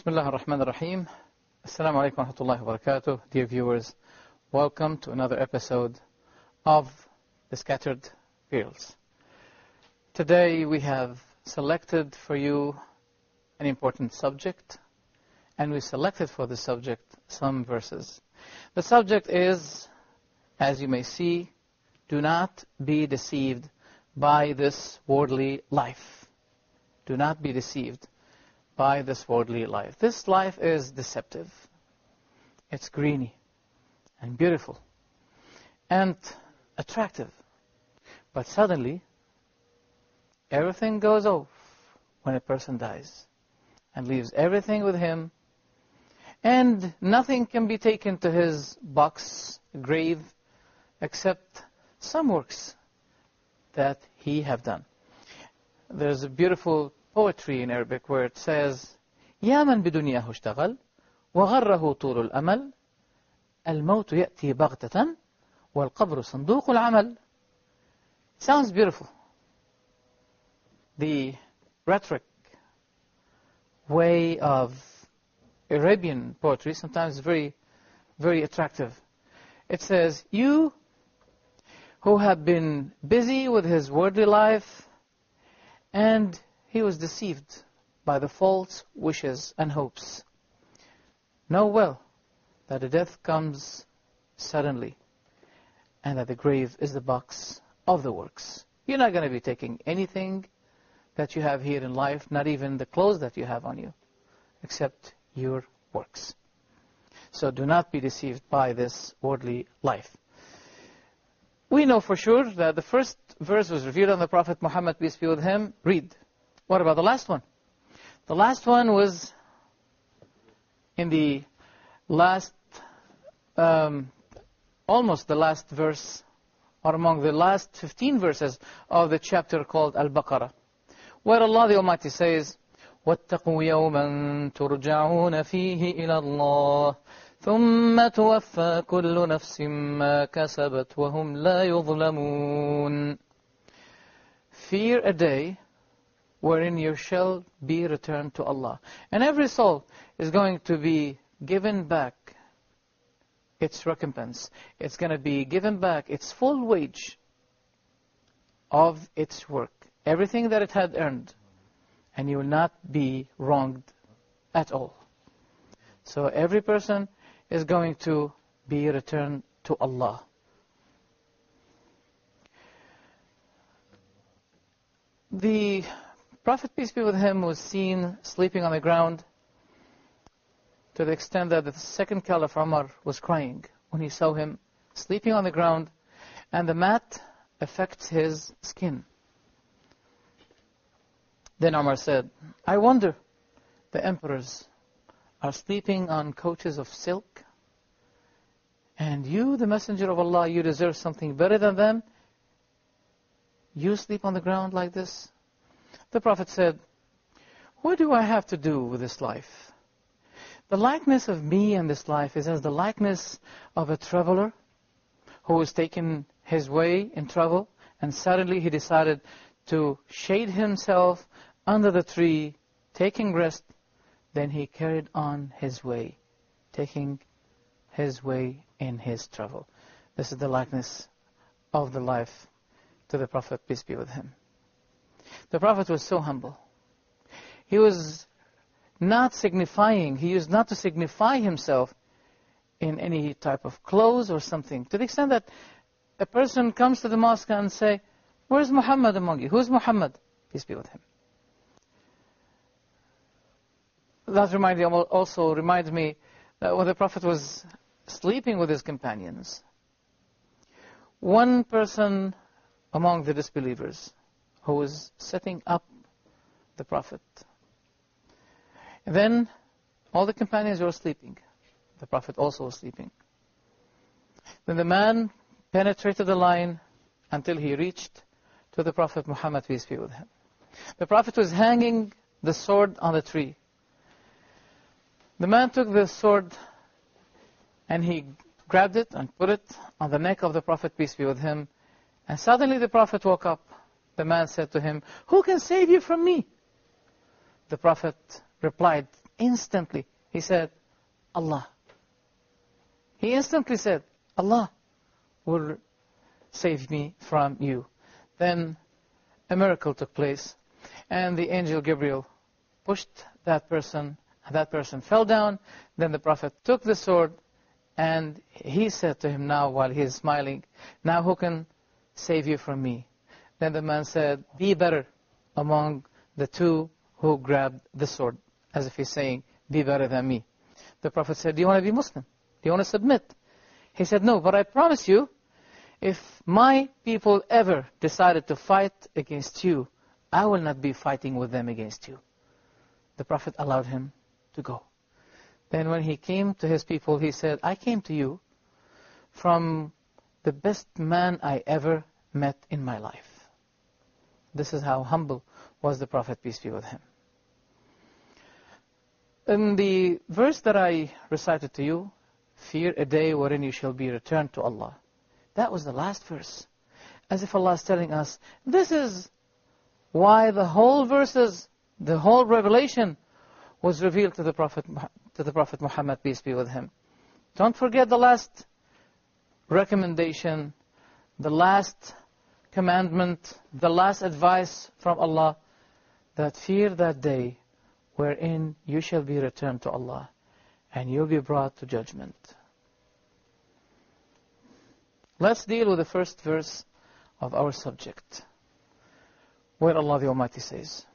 Bismillah ar-Rahman ar-Rahim. Assalamu alaikum wa rahmatullahi wa barakatuh. Dear viewers, welcome to another episode of The Scattered Fields. Today we have selected for you an important subject, and we selected for the subject some verses. The subject is, as you may see, do not be deceived by this worldly life. Do not be deceived by this worldly life. This life is deceptive. It's greeny and beautiful and attractive. But suddenly, everything goes off when a person dies and leaves everything with him, and nothing can be taken to his box, grave, except some works that he have done. There's a beautiful poetry in Arabic where it says, يا من بدنياه اشتغل وغره طول الأمل الموت يأتي بغتة والقبر صندوق العمل. Sounds beautiful. The rhetoric way of Arabian poetry sometimes is very, very attractive. It says, you who have been busy with his worldly life, and he was deceived by the false wishes and hopes, know well that the death comes suddenly, and that the grave is the box of the works. You're not going to be taking anything that you have here in life, not even the clothes that you have on you, except your works. So do not be deceived by this worldly life. We know for sure that the first verse was revealed on the Prophet Muhammad, peace be with him. Read. What about the last one? The last one was in the last, almost the last verse, or among the last 15 verses of the chapter called Al-Baqarah, where Allah the Almighty says, وَاتَّقُوا يَوْمًا تُرْجَعُونَ فِيهِ إِلَى اللَّهِ ثُمَّ تُوَفَّى كُلُّ نَفْسٍ مَا كَسَبَتْ وَهُمْ لَا يُظْلَمُونَ. Fear a day wherein you shall be returned to Allah. And every soul is going to be given back its recompense. It's going to be given back its full wage of its work. Everything that it had earned. And you will not be wronged at all. So every person is going to be returned to Allah. The Prophet, peace be with him, was seen sleeping on the ground to the extent that the second Caliph Umar was crying when he saw him sleeping on the ground, and the mat affects his skin. Then Umar said, I wonder, the emperors are sleeping on couches of silk, and you, the Messenger of Allah, you deserve something better than them. You sleep on the ground like this? The Prophet said, what do I have to do with this life? The likeness of me and this life is as the likeness of a traveler who was taking his way in travel, and suddenly he decided to shade himself under the tree, taking rest. Then he carried on his way, taking his way in his travel. This is the likeness of the life to the Prophet, peace be with him. The Prophet was so humble. He was not signifying, he used not to signify himself in any type of clothes or something, to the extent that a person comes to the mosque and say, where's Muhammad among you? Who's Muhammad? Peace be with him. That also reminds me that when the Prophet was sleeping with his companions, one person among the disbelievers who was setting up the Prophet, and then all the companions were sleeping. The Prophet also was sleeping. Then the man penetrated the line until he reached to the Prophet Muhammad, peace be with him. The Prophet was hanging the sword on the tree. The man took the sword and he grabbed it and put it on the neck of the Prophet, peace be with him. And suddenly the Prophet woke up. The man said to him, who can save you from me? The Prophet replied instantly he said, Allah. He instantly said, Allah will save me from you. Then a miracle took place, and the angel Gabriel pushed that person, and that person fell down. Then the Prophet took the sword, and he said to him now, while he is smiling, now who can save you from me? Then the man said, be better among the two who grabbed the sword, as if he's saying, be better than me. The Prophet said, do you want to be Muslim? Do you want to submit? He said, no, but I promise you, if my people ever decided to fight against you, I will not be fighting with them against you. The Prophet allowed him to go. Then when he came to his people, he said, I came to you from the best man I ever met in my life. This is how humble was the Prophet, peace be with him. In the verse that I recited to you, fear a day wherein you shall be returned to Allah. That was the last verse. As if Allah is telling us, this is why the whole verses, the whole revelation was revealed to the Prophet Muhammad, peace be with him. Don't forget the last recommendation, the last commandment, the last advice from Allah, that fear that day wherein you shall be returned to Allah and you'll be brought to judgment. Let's deal with the first verse of our subject, where Allah the Almighty says,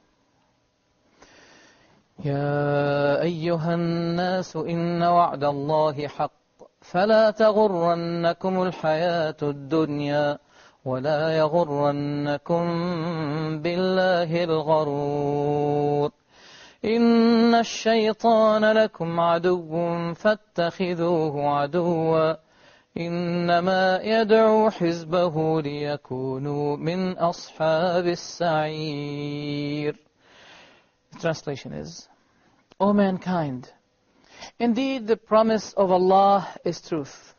يا أيها الناس إن وعد الله حق فلا تغرنكم الحياة الدنيا ولا يغرنكم بالله الغرور إن الشيطان لكم عدو فاتخذوه عدوا إنما يدعو حزبه ليكونوا من أصحاب السعير. The translation is, O mankind, indeed the promise of Allah is truth.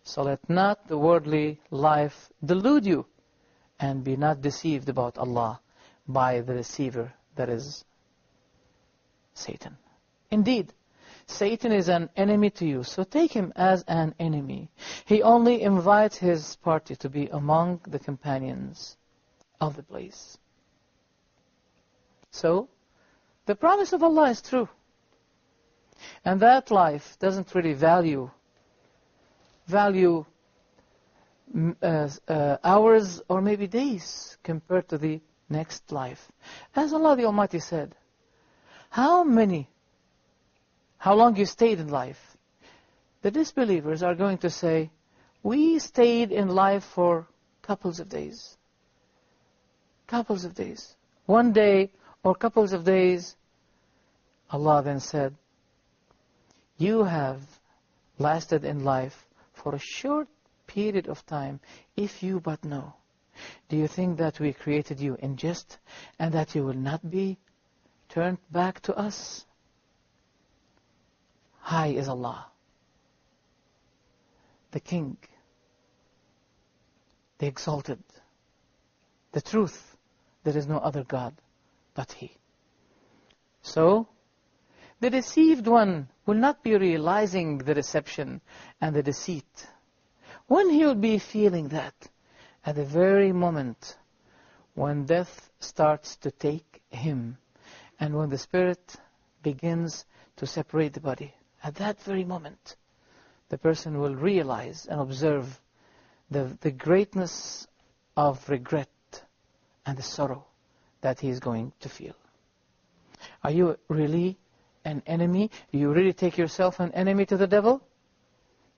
So let not the worldly life delude you, and be not deceived about Allah by the deceiver, that is Satan. Indeed, Satan is an enemy to you, so take him as an enemy. He only invites his party to be among the companions of the place. So, the promise of Allah is true. And that life doesn't really value hours or maybe days compared to the next life. As Allah the Almighty said, how long you stayed in life? The disbelievers are going to say, we stayed in life for couples of days. Couples of days. One day or couples of days. Allah then said, you have lasted in life for a short period of time, if you but know. Do you think that we created you in jest, and that you will not be turned back to us? High is Allah, the King, the Exalted, the Truth. There is no other God but He. So, the deceived one will not be realizing the deception and the deceit. When he will be feeling that, at the very moment when death starts to take him, and when the spirit begins to separate the body, at that very moment, the person will realize and observe the greatness of regret and the sorrow that he is going to feel. Are you really an enemy? Do you really take yourself an enemy to the devil?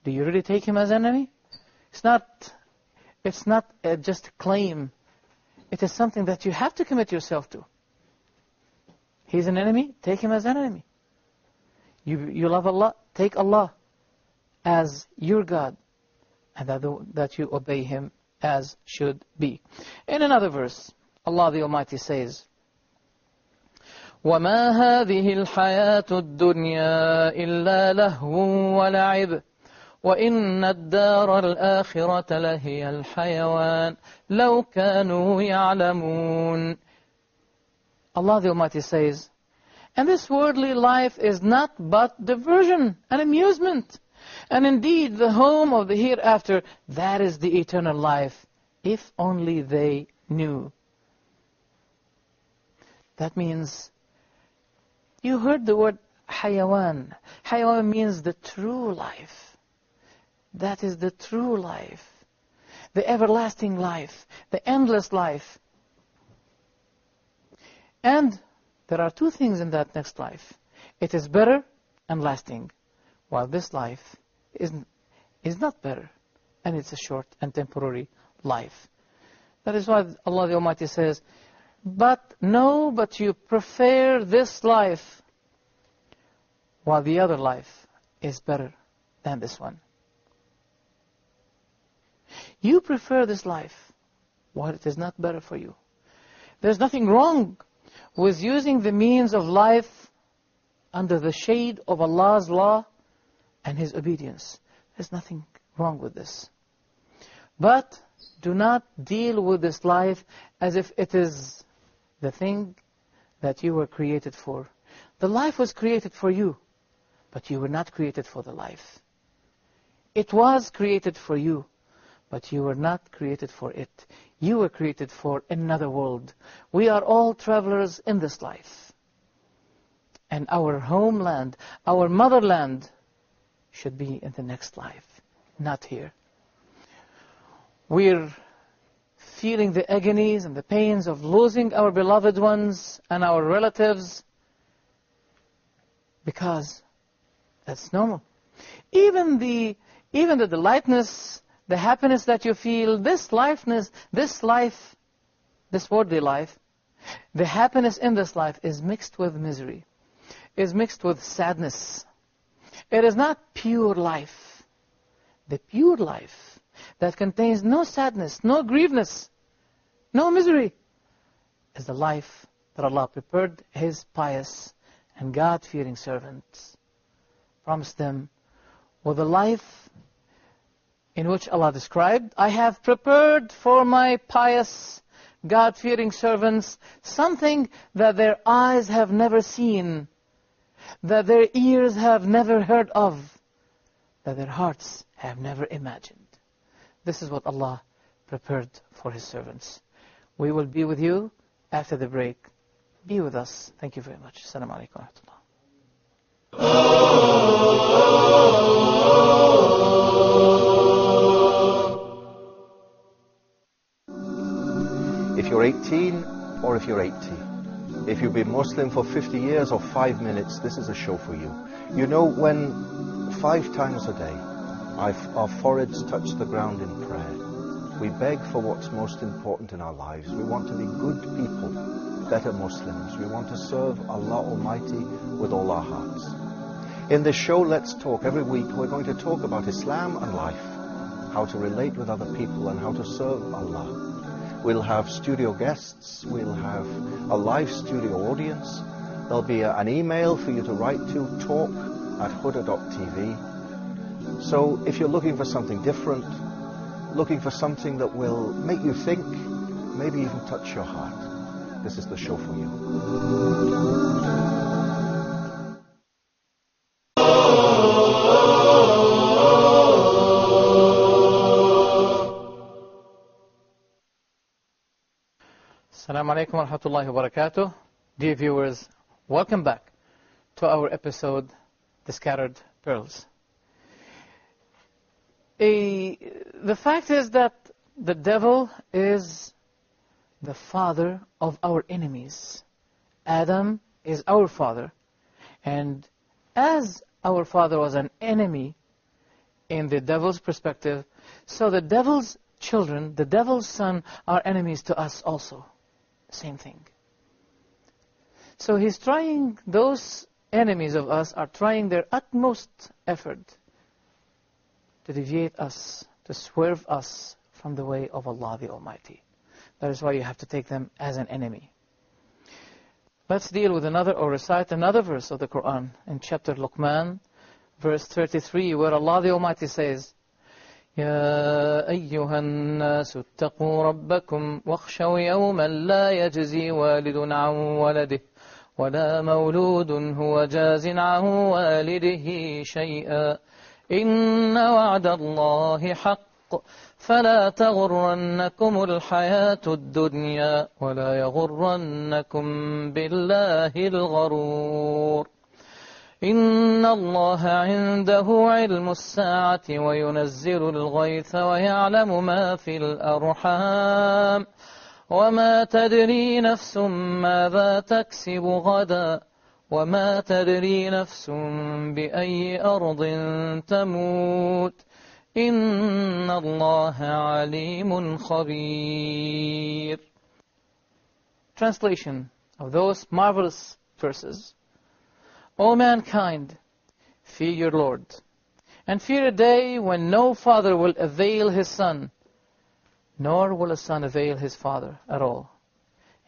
Do you really take him as an enemy? It's not just a claim. It is something that you have to commit yourself to. He's an enemy, take him as an enemy. You love Allah, take Allah as your God, and that you obey Him as should be. In another verse, Allah the Almighty says, وَمَا هَذِهِ الْحَيَاةُ الدُّنْيَا إِلَّا لَهْوٌ وَلَعِبٌ وَإِنَّ الدَّارَ الْآخِرَةَ لَهِيَ الْحَيَوَانُ لَوْ كَانُوا يَعْلَمُونَ. Allah the Almighty says, And this worldly life is not but diversion and amusement. And indeed, the home of the hereafter, that is the eternal life, if only they knew. That means, you heard the word hayawan. Hayawan means the true life. That is the true life. The everlasting life. The endless life. And there are two things in that next life. It is better and lasting, while this life is not better, and it's a short and temporary life. That is why Allah the Almighty says, but you prefer this life, while the other life is better than this one. You prefer this life, while it is not better for you. There's nothing wrong with using the means of life under the shade of Allah's law and His obedience. There's nothing wrong with this. But do not deal with this life as if it is the thing that you were created for. The life was created for you, but you were not created for the life. It was created for you, but you were not created for it. You were created for another world. We are all travelers in this life. And our homeland, our motherland, should be in the next life, not here. We're feeling the agonies and the pains of losing our beloved ones and our relatives, because that's normal. Even the lightness, the happiness that you feel, this life, this worldly life, the happiness in this life is mixed with misery, is mixed with sadness. It is not pure life. The pure life that contains no sadness, no grieveness, no misery, is the life that Allah prepared His pious and God-fearing servants. Promised them with a life in which Allah described, I have prepared for my pious, God-fearing servants something that their eyes have never seen, that their ears have never heard of, that their hearts have never imagined. This is what Allah prepared for His servants. We will be with you after the break. Be with us. Thank you very much. Assalamu alaikum wa rahmatullah. If you're 18 or if you're 80, if you've been Muslim for 50 years or 5 minutes, this is a show for you. You know, when 5 times a day our foreheads touch the ground in prayer, we beg for what's most important in our lives. We want to be good people, better Muslims. We want to serve Allah Almighty with all our hearts. In this show, Let's Talk, every week we're going to talk about Islam and life, how to relate with other people and how to serve Allah. We'll have studio guests, we'll have a live studio audience, there'll be an email for you to write to, talk@huda.tv. So if you're looking for something different, looking for something that will make you think, maybe even touch your heart, this is the show for you. Assalamu alaikum wa rahmatullahi wa barakatuh. Dear viewers, welcome back to our episode, The Scattered Pearls. The fact is that the devil is the father of our enemies. Adam is our father. And as our father was an enemy in the devil's perspective, so the devil's children, the devil's son, are enemies to us also. Same thing. So he's trying, those enemies of us are trying their utmost effort to deviate us, to swerve us from the way of Allah the Almighty. That is why you have to take them as an enemy. Let's deal with another, or recite another verse of the Qur'an in chapter Luqman, verse 33, where Allah the Almighty says, يا أيها الناس اتقوا ربكم واخشوا يوما لا يجزي والد عن ولده ولا مولود هو جاز عن والده شيئا إن وعد الله حق فلا تغرنكم الحياة الدنيا ولا يغرنكم بالله الغرور إن الله عنده علم الساعة وينزل الغيث ويعلم ما في الأرحام وما تدري نفس ماذا تكسب غدا وما تدري نفس بأي أرض تموت إن الله عليم خبير. Translation of those marvelous verses. O mankind, fear your Lord, and fear a day when no father will avail his son, nor will a son avail his father at all.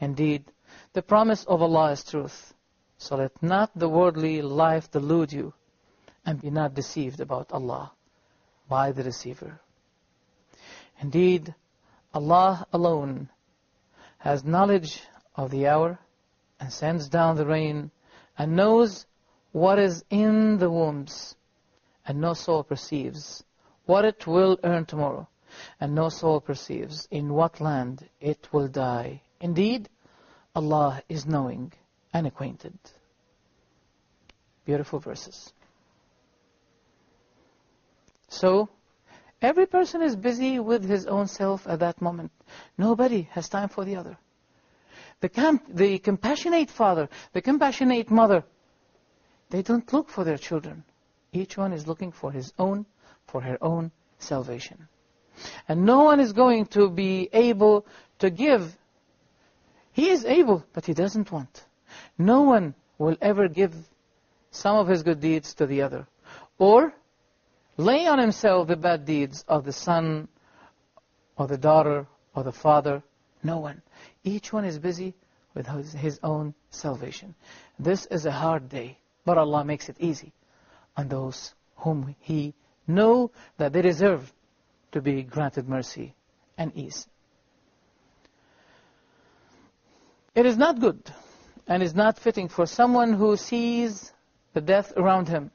Indeed, the promise of Allah is truth, so let not the worldly life delude you, and be not deceived about Allah by the deceiver. Indeed, Allah alone has knowledge of the hour, and sends down the rain, and knows what is in the wombs, and no soul perceives what it will earn tomorrow, and no soul perceives in what land it will die. Indeed, Allah is knowing and acquainted. Beautiful verses. So, every person is busy with his own self at that moment. Nobody has time for the other. The compassionate father, the compassionate mother, they don't look for their children. Each one is looking for his own, for her own salvation. And no one is going to be able to give. He is able, but he doesn't want. No one will ever give some of his good deeds to the other, or lay on himself the bad deeds of the son, or the daughter, or the father. No one. Each one is busy with his own salvation. This is a hard day, but Allah makes it easy on those whom He know that they deserve to be granted mercy and ease. It is not good and is not fitting for someone who sees the death around him,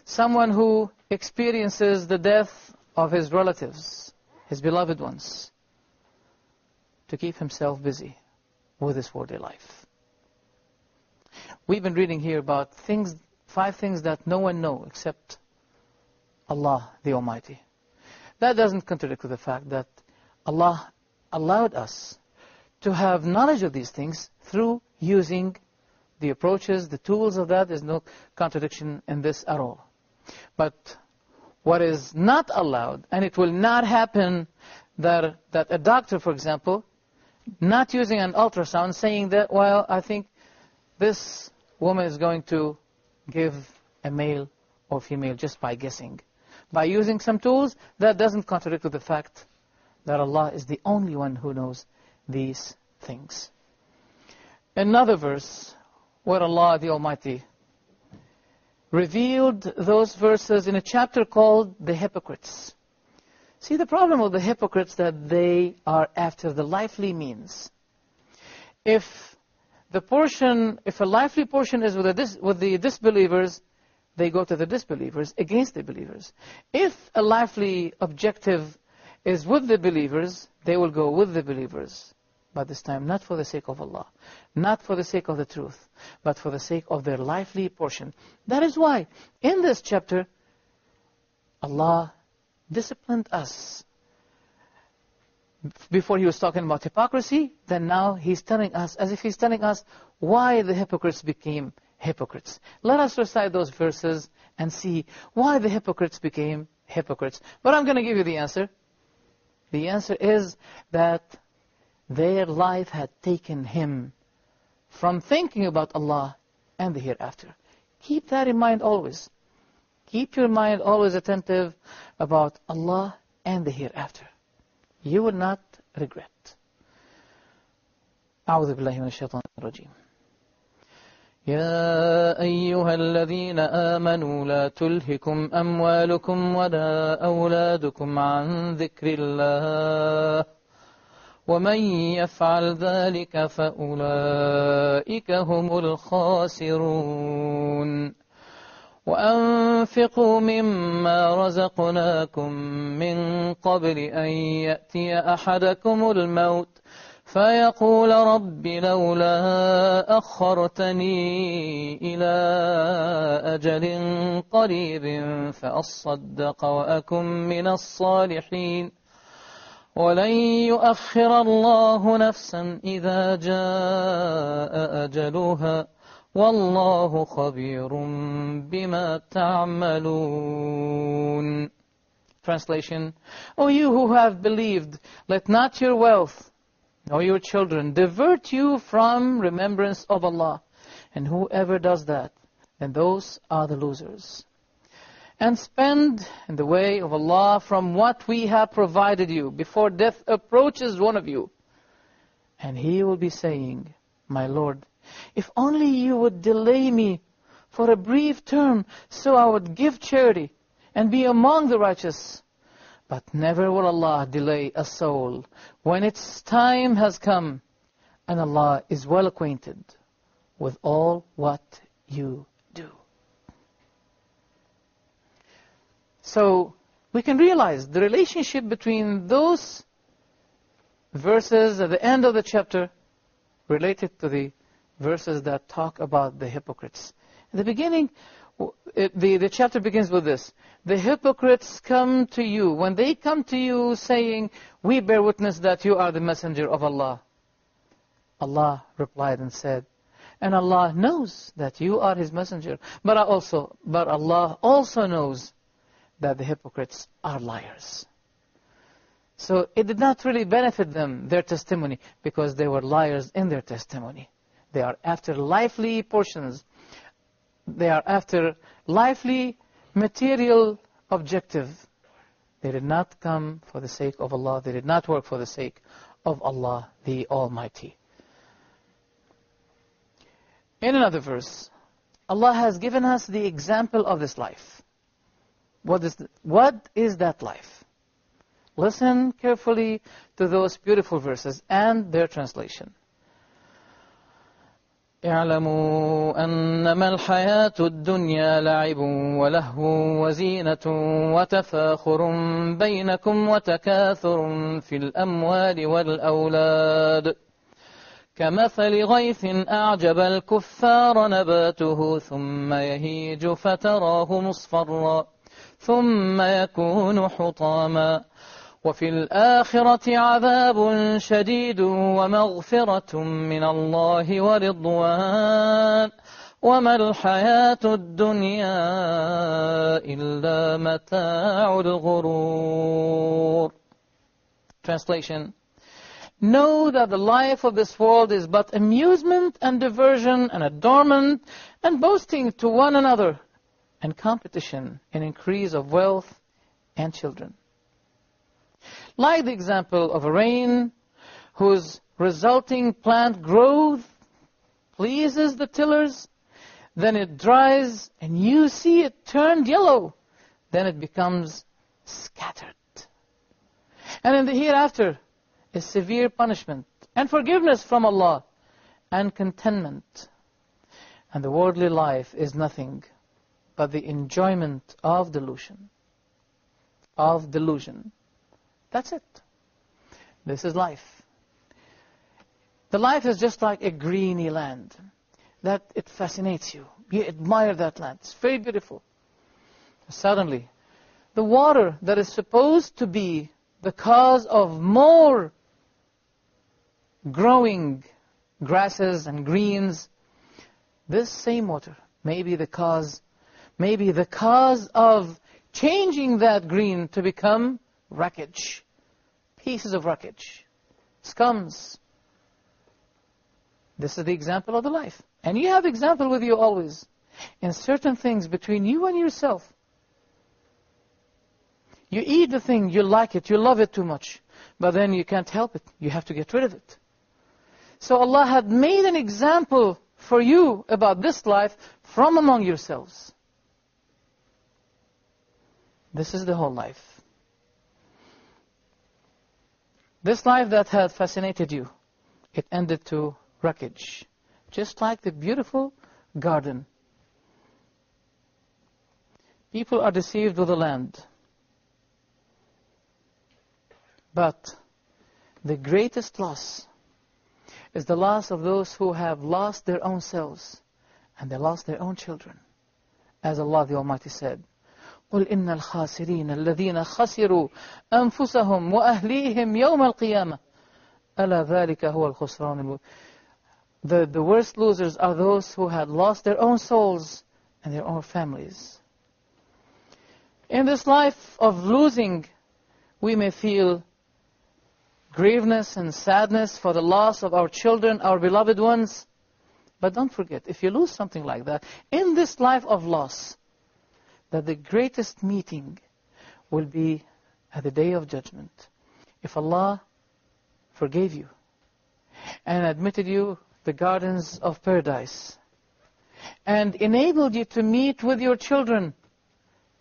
someone who experiences the death of his relatives, his beloved ones, to keep himself busy with this worldly life. We've been reading here about 5 things that no one knows except Allah the Almighty. That doesn't contradict with the fact that Allah allowed us to have knowledge of these things through using the approaches, the tools of that. There's no contradiction in this at all. But what is not allowed, and it will not happen, that a doctor, for example, not using an ultrasound, saying that, well, I think this woman is going to give a male or female just by guessing. By using some tools, that doesn't contradict with the fact that Allah is the only one who knows these things. Another verse where Allah the Almighty revealed those verses in a chapter called The Hypocrites. See, the problem with the hypocrites that they are after the lively means. If a lively portion is with the disbelievers, they go to the disbelievers against the believers. If a lively objective is with the believers, they will go with the believers. But this time, not for the sake of Allah, not for the sake of the truth, but for the sake of their lively portion. That is why, in this chapter, Allah disciplined us. Before He was talking about hypocrisy, then now He's telling us, as if He's telling us why the hypocrites became hypocrites. Let us recite those verses and see why the hypocrites became hypocrites. But I'm going to give you the answer. The answer is that their life had taken him from thinking about Allah and the hereafter. Keep that in mind always. Keep your mind always attentive about Allah and the hereafter. You will not regret. أعوذ بالله من الشيطان الرجيم. يا أيها الذين آمنوا لا تلهكم أموالكم ولا أولادكم عن ذكر الله وَمَنْ يَفْعَلْ ذَلِكَ فَأُولَئِكَ هُمُ الْخَاسِرُونَ وَأَنْفِقُوا مِمَّا رَزَقْنَاكُمْ مِنْ قَبْلِ أَنْ يَأْتِيَ أَحَدَكُمُ الْمَوْتُ فيقول رب لولا أخرتني إلى أجل قريب فأصدق وأكن من الصالحين ولن يؤخر الله نفسا إذا جاء أجلها والله خبير بما تعملون. Translation: O you who have believed, let not your wealth nor your children divert you from remembrance of Allah, and whoever does that, then those are the losers. And spend in the way of Allah from what we have provided you before death approaches one of you. And he will be saying, my Lord, if only you would delay me for a brief term, so I would give charity and be among the righteous. But never will Allah delay a soul when its time has come, and Allah is well acquainted with all what you do. So we can realize the relationship between those verses at the end of the chapter related to the verses that talk about the hypocrites. In the beginning, the chapter begins with this. The hypocrites come to you. When they come to you saying, we bear witness that you are the messenger of Allah. Allah replied and said, and Allah knows that you are His messenger. But Allah also knows that the hypocrites are liars. So it did not really benefit them, their testimony, because they were liars in their testimony. They are after lively portions. They are after lively material objective. They did not come for the sake of Allah. They did not work for the sake of Allah the Almighty. In another verse, Allah has given us the example of this life. What is that life? Listen carefully to those beautiful verses and their translation. اعلموا أنما الحياة الدنيا لعب ولهو وزينة وتفاخر بينكم وتكاثر في الأموال والأولاد كمثل غيث أعجب الكفار نباته ثم يهيج فتراه مصفرا ثم يكون حطاما وفي الآخرة عذاب شديد ومغفرة من الله ورضوان وما الحياة الدنيا إلا متاع الغرور. Translation: Know that the life of this world is but amusement and diversion and adornment and boasting to one another and competition in increase of wealth and children. Like the example of a rain whose resulting plant growth pleases the tillers, then it dries and you see it turned yellow, then it becomes scattered. And in the hereafter is severe punishment and forgiveness from Allah and contentment. And the worldly life is nothing but the enjoyment of delusion. Of delusion. That's it. This is life. The life is just like a greeny land. That it fascinates you. You admire that land. It's very beautiful. Suddenly, the water that is supposed to be the cause of more growing grasses and greens, this same water may be the cause of changing that green to become wreckage, pieces of wreckage, scums. This is the example of the life. And you have example with you always. In certain things between you and yourself. You eat the thing, you like it, you love it too much. But then you can't help it. You have to get rid of it. So Allah had made an example for you about this life from among yourselves. This is the whole life. This life that had fascinated you, it ended to wreckage. Just like the beautiful garden. People are deceived with the land. But the greatest loss is the loss of those who have lost their own selves and they lost their own children. As Allah the Almighty said, قُلْ إِنَّ الْخَاسِرِينَ الَّذِينَ خَسِرُوا أَنفُسَهُمْ وَأَهْلِيهِمْ يَوْمَ الْقِيَامَةِ أَلَا ذَلِكَ هُوَ الْخُسْرَانُ الْمُبِينُ. The worst losers are those who had lost their own souls and their own families. In this life of losing, we may feel grieveness and sadness for the loss of our children, our beloved ones. But don't forget, if you lose something like that, in this life of loss, that the greatest meeting will be at the Day of Judgment. If Allah forgave you and admitted you the gardens of paradise and enabled you to meet with your children,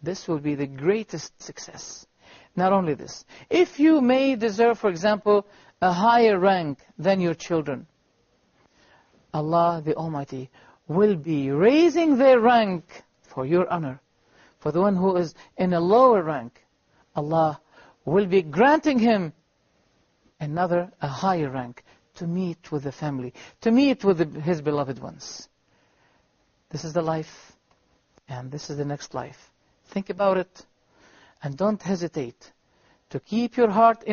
this will be the greatest success. Not only this, if you may deserve, for example, a higher rank than your children, Allah the Almighty will be raising their rank for your honor. For the one who is in a lower rank, Allah will be granting him a higher rank to meet with the family, to meet with his beloved ones. This is the life, and this is the next life. Think about it, and don't hesitate to keep your heart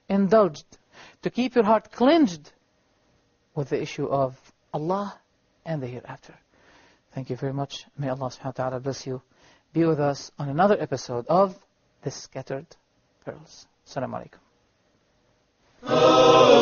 indulged, to keep your heart cleansed with the issue of Allah and the hereafter. Thank you very much. May Allah subhanahu wa ta'ala bless you. Be with us on another episode of The Scattered Pearls. Assalamu alaikum.